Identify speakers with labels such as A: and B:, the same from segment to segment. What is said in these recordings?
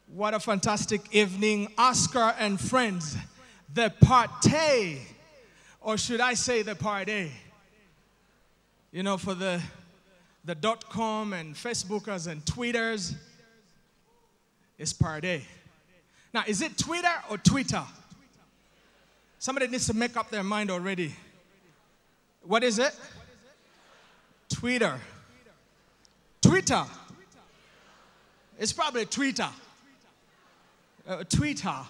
A: What a fantastic evening, Oscar and friends. The party, or should I say the party? You know, for the .com and Facebookers and Twitters, it's party. Now, is it Twitter or Twitter? Somebody needs to make up their mind already. What is it? Twitter. Twitter. It's probably Twitter. Twitter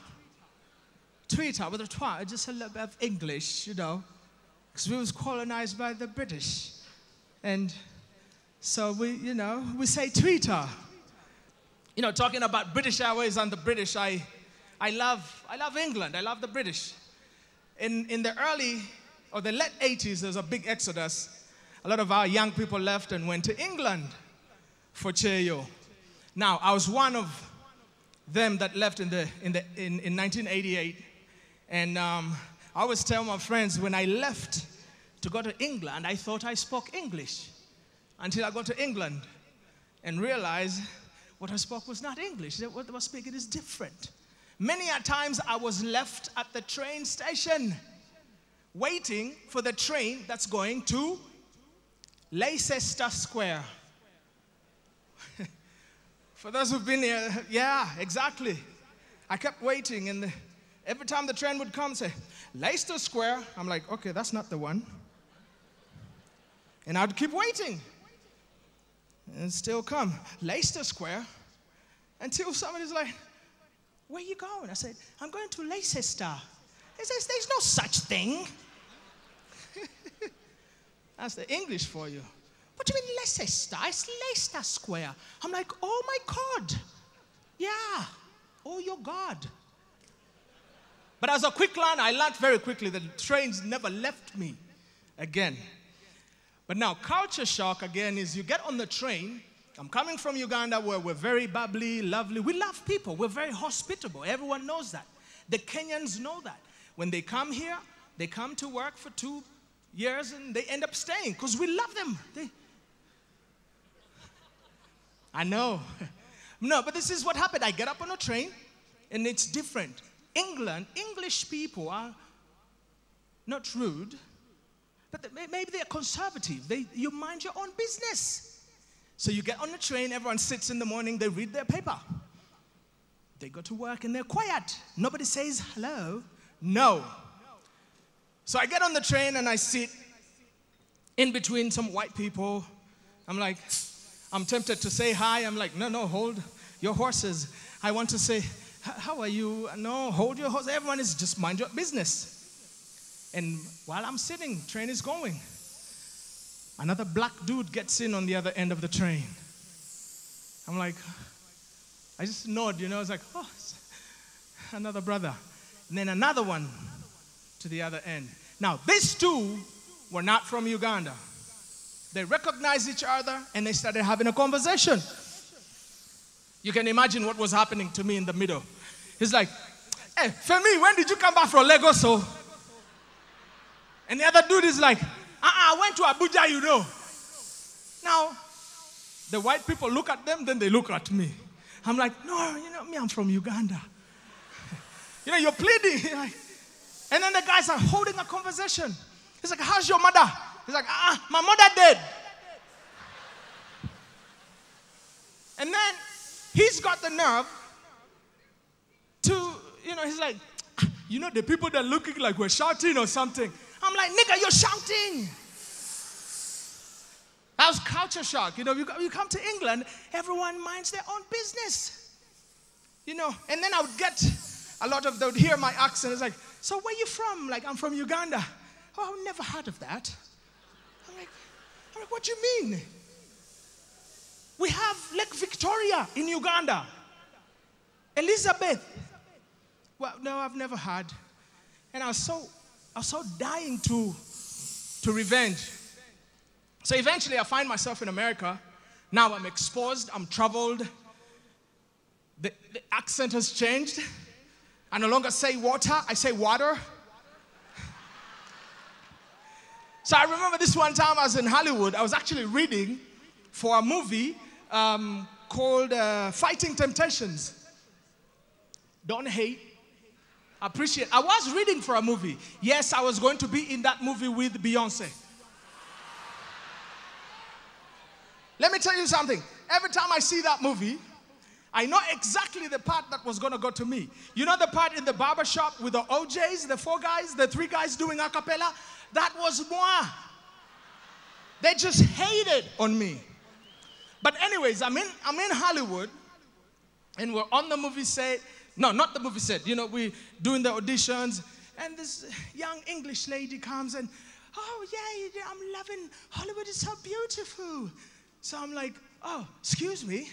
A: with a twi, just a little bit of English, you know, because we was colonized by the British, and so we say Twitter. You know, talking about British Airways and the British, I love England. I love the British. In the early or the late 80s, there was a big exodus. A lot of our young people left and went to England for Cheyo. Now, I was one of them that left in 1988, and I always tell my friends, when I left to go to England, I thought I spoke English until I got to England and realized what I spoke was not English. What I was speaking is different. Many a times I was left at the train station waiting for the train that's going to Leicester Square. For those who've been here, yeah, exactly. I kept waiting, and every time the train would come, say, Leicester Square, I'm like, okay, that's not the one. And I'd keep waiting, and still come, Leicester Square, until somebody's like, where are you going? I said, I'm going to Leicester. He says, there's no such thing. That's the English for you. What do you mean Leicester? It's Leicester Square. I'm like, oh my God. Yeah. Oh, your God. But as a quick learner, I learned very quickly that trains never left me again. But now, culture shock again is you get on the train. I'm coming from Uganda where we're very bubbly, lovely. We love people. We're very hospitable. Everyone knows that. The Kenyans know that. When they come here, they come to work for 2 years and they end up staying because we love them. I know. No, but this is what happened. I get up on a train, and it's different. English people are not rude, but maybe they're conservative. You mind your own business. So you get on the train, everyone sits in the morning, they read their paper. They go to work, and they're quiet. Nobody says hello. No. So I get on the train, and I sit in between some white people. I'm tempted to say hi. I'm like, no, hold your horses. I want to say, how are you? No, hold your horse. Everyone is just mind your business. And while I'm sitting, train is going. Another black dude gets in on the other end of the train. I'm like, I just nod, you know. It's like, oh, it's another brother. And then another one to the other end. Now, these two were not from Uganda. They recognized each other, and they started having a conversation. You can imagine what was happening to me in the middle. He's like, hey, Femi, when did you come back from Lagos? So? And the other dude is like, I went to Abuja, you know. Now, the white people look at them, then they look at me. I'm like, no, you know me, I'm from Uganda. You know, you're pleading. And then the guys are holding a conversation. He's like, how's your mother? He's like, my mother dead. And then he's got the nerve to, he's like, you know, the people that are looking like we're shouting or something. I'm like, nigga, you're shouting. That was culture shock. You know, you come to England, everyone minds their own business. You know, and then I would get a lot of, they would hear my accent. It's like, so where you from? Like, I'm from Uganda. Oh, I've never heard of that. I'm like, what do you mean? We have Lake Victoria in Uganda. Elizabeth. Well, no, I've never heard. And I was so dying to revenge. So eventually I find myself in America. Now I'm exposed, I'm traveled. The accent has changed. I no longer say water, I say water. So I remember this one time I was in Hollywood. I was actually reading for a movie called Fighting Temptations. Don't hate. Appreciate. I was reading for a movie. Yes, I was going to be in that movie with Beyonce. Let me tell you something. Every time I see that movie, I know exactly the part that was going to go to me. You know the part in the barber shop with the OJs, the 4 guys, the 3 guys doing a cappella? That was moi. They just hated on me. But anyways, I'm in Hollywood, and we're on the movie set. No, not the movie set. You know, we're doing the auditions, and this young English lady comes and, oh, yeah, I'm loving Hollywood. Is so beautiful. So I'm like, oh, excuse me.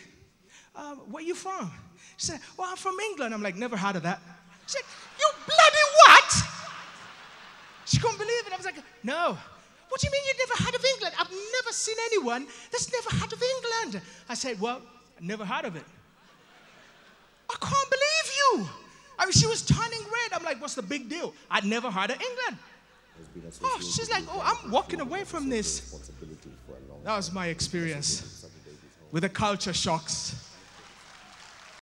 A: Where you from? She said, well, I'm from England. I'm like, never heard of that. She said, you bloody what? She couldn't believe it. I was like, no. What do you mean you never heard of England? I've never seen anyone that's never heard of England. I said, well, I never heard of it. I can't believe you. I mean, she was turning red. I'm like, what's the big deal? I'd never heard of England. Oh, she's like, oh, I'm walking away from this. That was my experience with the culture shocks.